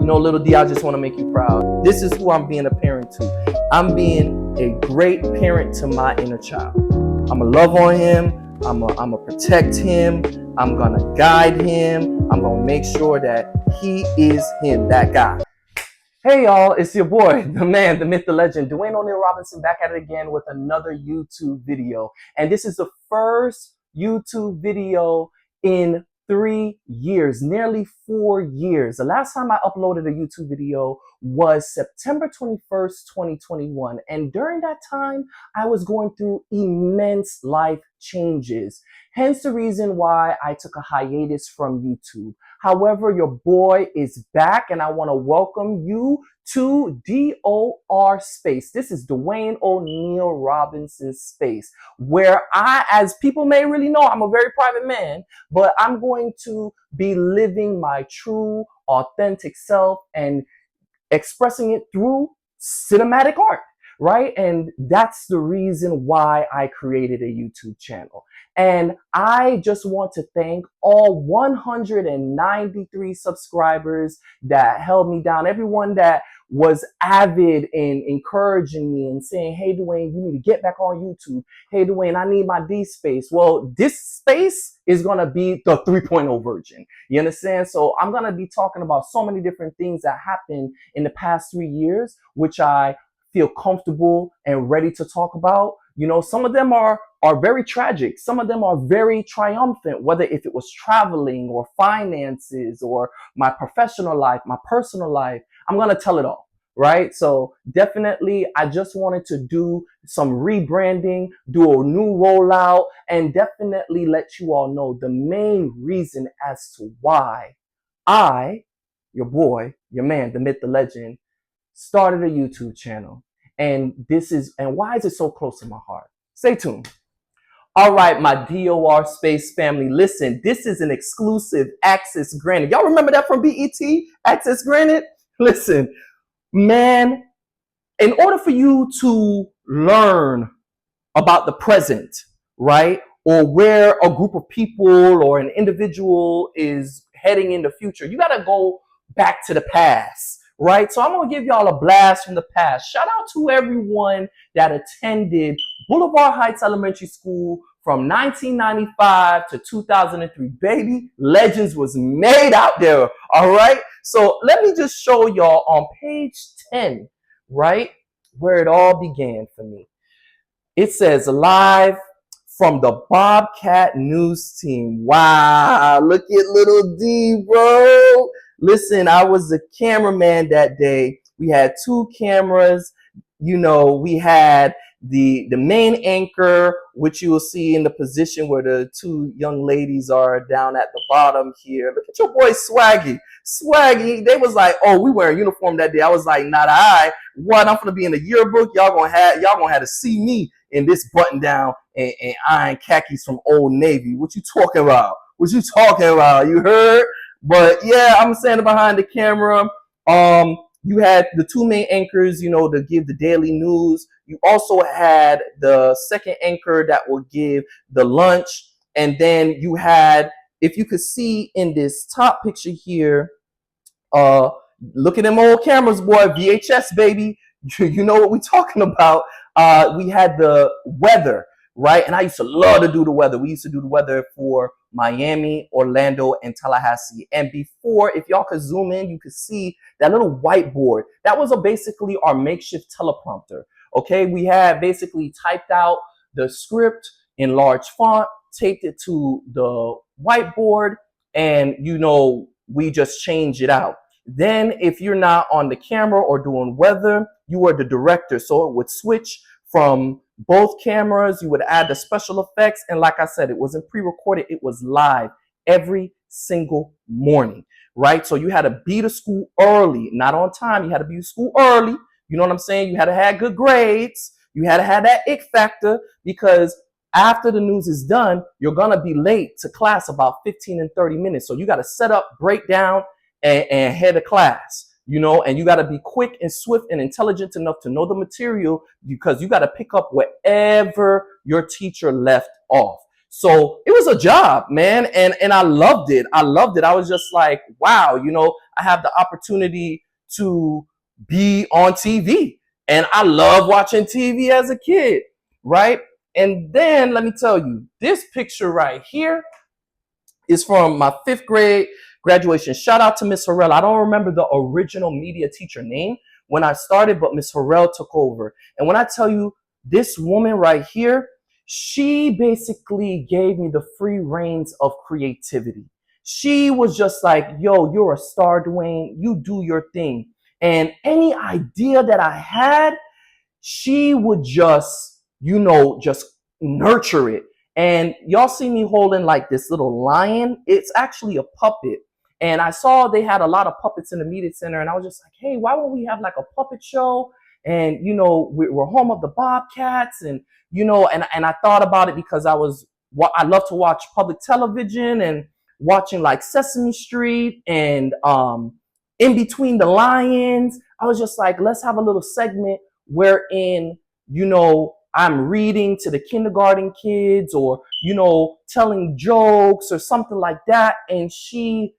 You know, little D, I just want to make you proud. This is who I'm being a parent to. I'm being a great parent to my inner child. I'm going to love on him. I'm going to protect him. I'm going to guide him. I'm going to make sure that he is him, that guy. Hey y'all, it's your boy, the man, the myth, the legend, Dwayne O'Neal Robinson, back at it again with another YouTube video. And this is the first YouTube video in 3 years, nearly 4 years. The last time I uploaded a YouTube video was September 21st, 2021. And during that time, I was going through immense life changes. Hence the reason why I took a hiatus from YouTube. However, your boy is back and I want to welcome you to DOR space. This is Dwayne O'Neal Robinson's space, where I, as people may really know, I'm a very private man, but I'm going to be living my true, authentic self and expressing it through cinematic art, right? And that's the reason why I created a YouTube channel. And I just want to thank all 193 subscribers that held me down, everyone that was avid in encouraging me and saying, hey, Dwayne, you need to get back on YouTube. Hey, Dwayne, I need my D space. Well, this space is going to be the 3.0 version. You understand? So I'm going to be talking about so many different things that happened in the past 3 years, which I feel comfortable and ready to talk about. You know, some of them are very tragic. Some of them are very triumphant, whether if it was traveling or finances or my professional life, my personal life. I'm going to tell it all, right? So definitely, I just wanted to do some rebranding, do a new rollout, and definitely let you all know the main reason as to why I, your boy, your man, the myth, the legend, started a YouTube channel. And why is it so close to my heart? Stay tuned. All right, my DOR space family, listen, this is an exclusive access granted. Y'all remember that from BET? Access granted? Listen, man, in order for you to learn about the present, right? Or where a group of people or an individual is heading in the future, you got to go back to the past. Right? So I'm going to give y'all a blast from the past. Shout out to everyone that attended Boulevard Heights Elementary School from 1995 to 2003. Baby, legends was made out there. All right? So let me just show y'all on page 10, right? Where it all began for me. It says live from the Bobcat News Team. Wow, look at little D, bro. Listen, I was the cameraman that day. We had 2 cameras. You know, we had the main anchor, which you will see in the position where the 2 young ladies are down at the bottom here. Look at your boy Swaggy. Swaggy, they was like, oh, we wearing uniform that day. I was like, not I. What? I'm gonna be in the yearbook. Y'all gonna have to see me in this button down and iron khakis from Old Navy. What you talking about? What you talking about? You heard? But yeah, I'm standing behind the camera. You had the 2 main anchors, you know, to give the daily news. You also had the second anchor that will give the lunch. And then you had, if you could see in this top picture here, look at them old cameras, boy, VHS, baby. You know what we're talking about. We had the weather, right? And I used to love to do the weather. We used to do the weather for Miami, Orlando, and Tallahassee. And before, if y'all could zoom in, you could see that little whiteboard. That was basically our makeshift teleprompter. Okay, we had basically typed out the script in large font, taped it to the whiteboard, and you know, we just change it out. Then if you're not on the camera or doing weather, you are the director. So it would switch from both cameras. You would add the special effects. And like I said, it wasn't pre-recorded. It was live every single morning, right? So you had to be to school early, not on time. You had to be to school early. You know what I'm saying? You had to have good grades. You had to have that ick factor, because after the news is done, you're going to be late to class about 15 and 30 minutes. So you got to set up, break down, and head to class, you know, and you got to be quick and swift and intelligent enough to know the material, because you got to pick up wherever your teacher left off. So it was a job, man. And I loved it. I loved it. I was just like, wow, I have the opportunity to be on TV. And I love watching TV as a kid, right? And then let me tell you, this picture right here is from my 5th grade graduation. Shout out to Miss Harrell. I don't remember the original media teacher name when I started, but Miss Harrell took over. And when I tell you, this woman right here, she basically gave me the free reins of creativity. She was just like, yo, you're a star, Dwayne. You do your thing. And any idea that I had, she would just, just nurture it. And y'all see me holding like this little lion. It's actually a puppet. And I saw they had a lot of puppets in the media center. And I was just like, hey, why won't we have like a puppet show? And, we're home of the Bobcats. And, and I thought about it because I love to watch public television and watching like Sesame Street and In Between the Lions. I was just like, let's have a little segment wherein, I'm reading to the kindergarten kids or, telling jokes or something like that. And she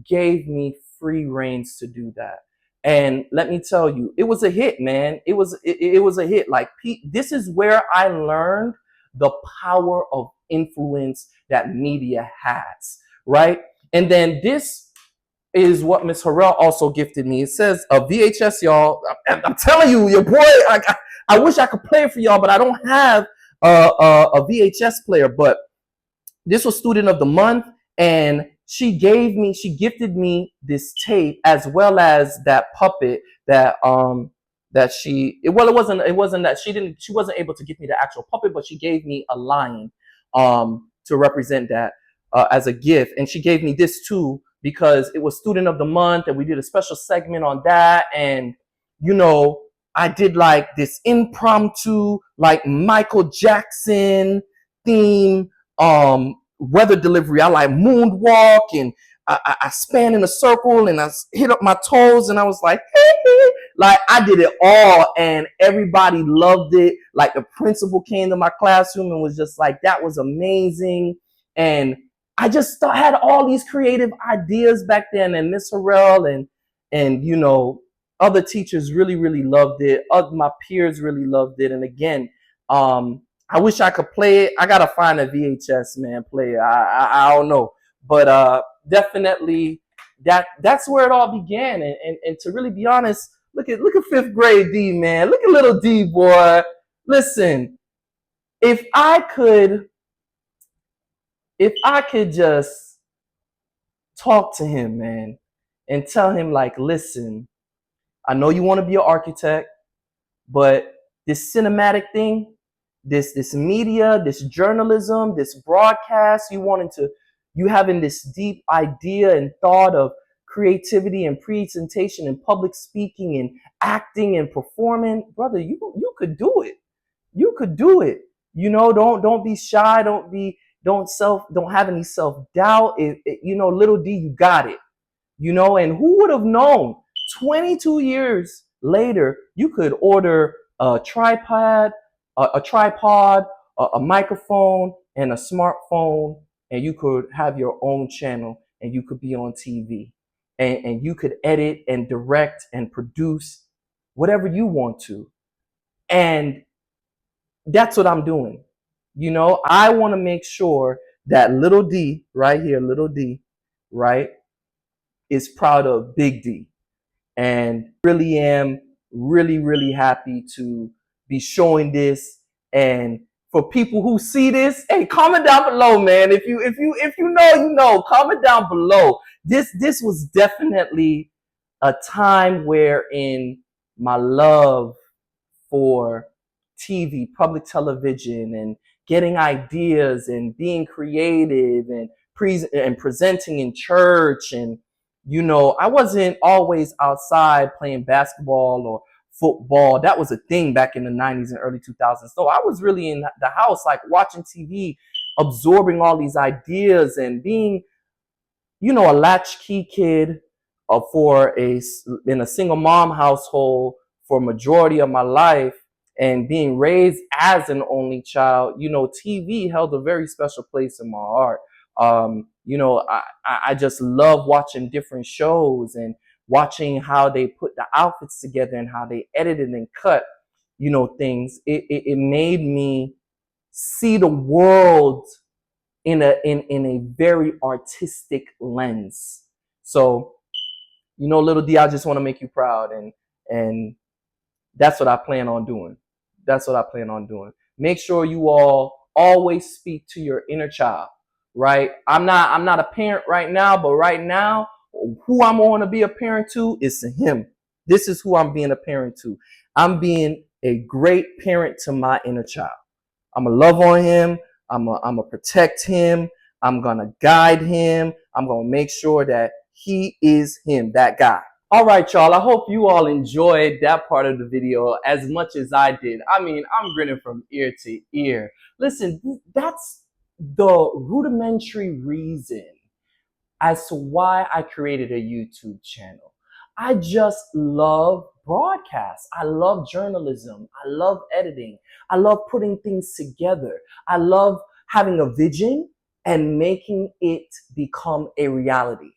gave me free reins to do that. And let me tell you, it was a hit, man. It was a hit. Like, this is where I learned the power of influence that media has, right? And then this is what Miss Harrell also gifted me. It says a VHS, y'all. I'm telling you, your boy, I wish I could play it for y'all, but I don't have a VHS player. But this was Student of the Month, and she gifted me this tape as well as that puppet that it wasn't that she wasn't able to give me the actual puppet, but she gave me a lion to represent that as a gift. And she gave me this too because it was Student of the Month and we did a special segment on that. And I did like this impromptu like Michael Jackson theme weather delivery. I like moonwalk and I span in a circle and I hit up my toes and I was like, hey, like I did it all and everybody loved it. Like the principal came to my classroom and was just like, that was amazing. And I just had all these creative ideas back then. And Miss Harrell and other teachers really, really loved it. My peers really loved it. And again, I wish I could play it. I gotta find a VHS, man, player. I don't know, but definitely that's where it all began. And to really be honest, look at 5th grade D, man. Look at little D, boy. Listen, if I could just talk to him, man, and tell him like, listen, I know you want to be an architect, but this cinematic thing, this media, this journalism, this broadcast, you having this deep idea and thought of creativity and presentation and public speaking and acting and performing, brother, you could do it. You could do it. Don't be shy. Don't have any self-doubt. Little D, you got it. And who would have known 22 years later, you could order a tripod, a microphone, and a smartphone, and you could have your own channel, and you could be on TV, and you could edit and direct and produce whatever you want to. And that's what I'm doing. I want to make sure that little D right here, little D, right, is proud of Big D. And really am really, really happy to be showing this. And for people who see this, hey, comment down below, man. If you know, comment down below. This was definitely a time wherein my love for TV, public television, and getting ideas and being creative and presenting in church. And I wasn't always outside playing basketball or football. That was a thing back in the 90s and early 2000s. So I was really in the house, like watching TV, absorbing all these ideas and being, a latchkey kid in a single mom household for a majority of my life. and being raised as an only child, you know, TV held a very special place in my heart. You know, I just love watching different shows and watching how they put the outfits together and how they edited and cut, you know, things. It made me see the world in a very artistic lens. So, you know, little D, I just want to make you proud, and that's what I plan on doing. That's what I plan on doing. Make sure you all always speak to your inner child, right? I'm not a parent right now, but right now, who I'm going to be a parent to is to him. This is who I'm being a parent to. I'm being a great parent to my inner child. I'm gonna love on him. I'm gonna protect him. I'm gonna guide him. I'm gonna make sure that he is him, that guy. All right, y'all. I hope you all enjoyed that part of the video as much as I did. I mean, I'm grinning from ear to ear. Listen, that's the rudimentary reason as to why I created a YouTube channel. I just love broadcasts. I love journalism. I love editing. I love putting things together. I love having a vision and making it become a reality.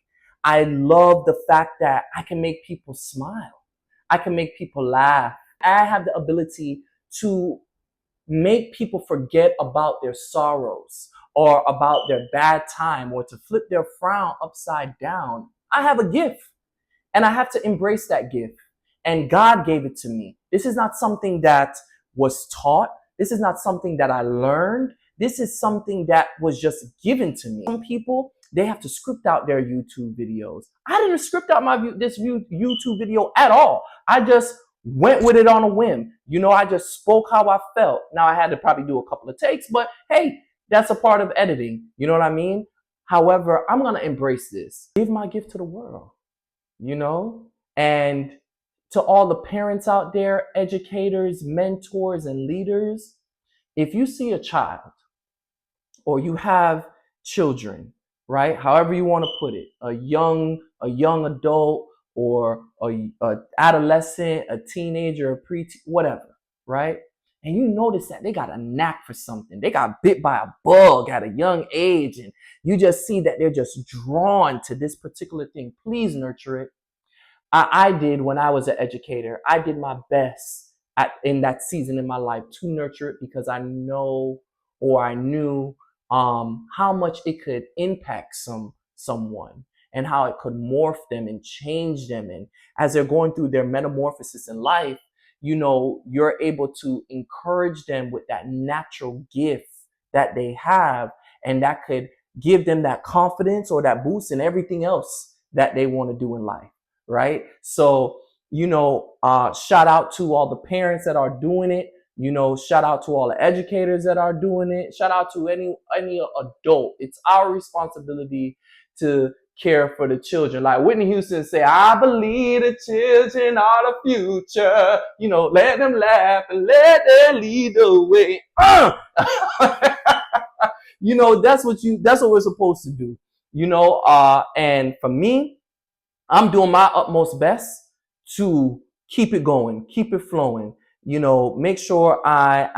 I love the fact that I can make people smile. I can make people laugh. I have the ability to make people forget about their sorrows or about their bad time or to flip their frown upside down. I have a gift and I have to embrace that gift. And God gave it to me. This is not something that was taught. This is not something that I learned. This is something that was just given to me. Some people, they have to script out their YouTube videos. I didn't script out this YouTube video at all. I just went with it on a whim. You know, I just spoke how I felt. Now I had to probably do a couple of takes, but hey, that's a part of editing. You know what I mean? However, I'm going to embrace this. Give my gift to the world, you know? And to all the parents out there, educators, mentors, and leaders, if you see a child or you have children, right? However you want to put it, a young adult or a adolescent, a teenager, a preteen, whatever, right? And you notice that they got a knack for something. They got bit by a bug at a young age, and you just see that they're just drawn to this particular thing. Please nurture it. I did when I was an educator. I did my best in that season in my life to nurture it because I knew how much it could impact someone and how it could morph them and change them. And as they're going through their metamorphosis in life, you know, you're able to encourage them with that natural gift that they have, and that could give them that confidence or that boost in everything else that they want to do in life. Right? So, you know, shout out to all the parents that are doing it. You know, shout out to all the educators that are doing it. Shout out to any adult. It's our responsibility to care for the children. Like Whitney Houston say, I believe the children are the future. You know, let them laugh and let them lead the way. You know, that's what we're supposed to do. You know, and for me, I'm doing my utmost best to keep it going, keep it flowing. You know, make sure I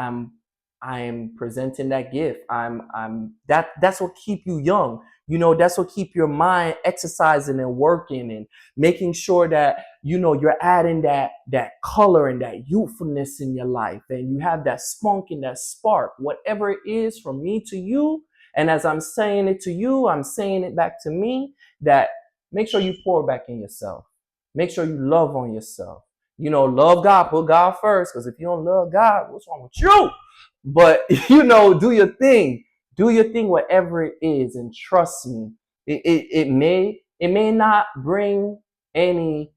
am presenting that gift. That's what keep you young. You know, that's what keep your mind exercising and working and making sure that, you know, you're adding that color and that youthfulness in your life, and you have that spunk and that spark, whatever it is, from me to you. And as I'm saying it to you, I'm saying it back to me, that make sure you pour back in yourself. Make sure you love on yourself. You know, love God, put God first, because if you don't love God, what's wrong with you? But, you know, do your thing. Do your thing, whatever it is, and trust me, it may not bring any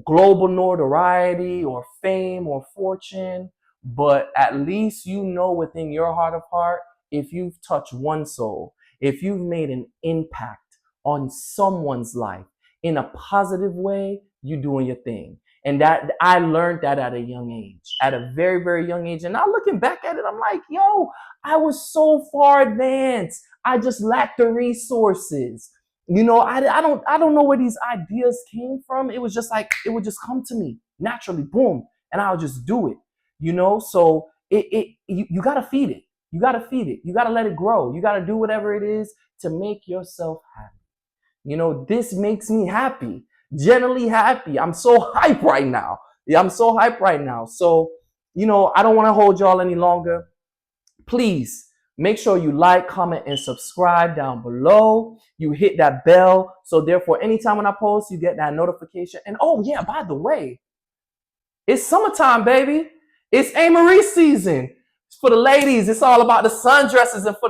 global notoriety or fame or fortune, but at least you know within your heart of heart, if you've touched one soul, if you've made an impact on someone's life in a positive way, you're doing your thing. And that I learned that at a young age, at a very, very young age. And now looking back at it, I'm like, yo, I was so far advanced. I just lacked the resources. You know, I don't know where these ideas came from. It was just like, it would just come to me naturally, boom, and I'll just do it. you know? So you got to feed it. You got to feed it. You got to let it grow. You got to do whatever it is to make yourself happy. You know, this makes me happy, generally happy. I'm so hyped right now. Yeah, I'm so hyped right now. So, you know, I don't want to hold y'all any longer. Please make sure you like, comment, and subscribe down below. You hit that bell. So therefore, anytime when I post, you get that notification. And oh yeah, by the way, it's summertime, baby. It's Marie season. For the ladies, it's all about the sundresses, and for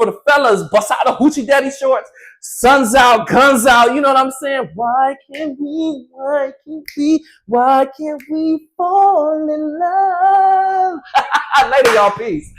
the fellas, bust out the hoochie daddy shorts. Sun's out, guns out. You know what I'm saying? Why can't we fall in love? Later, y'all. Peace.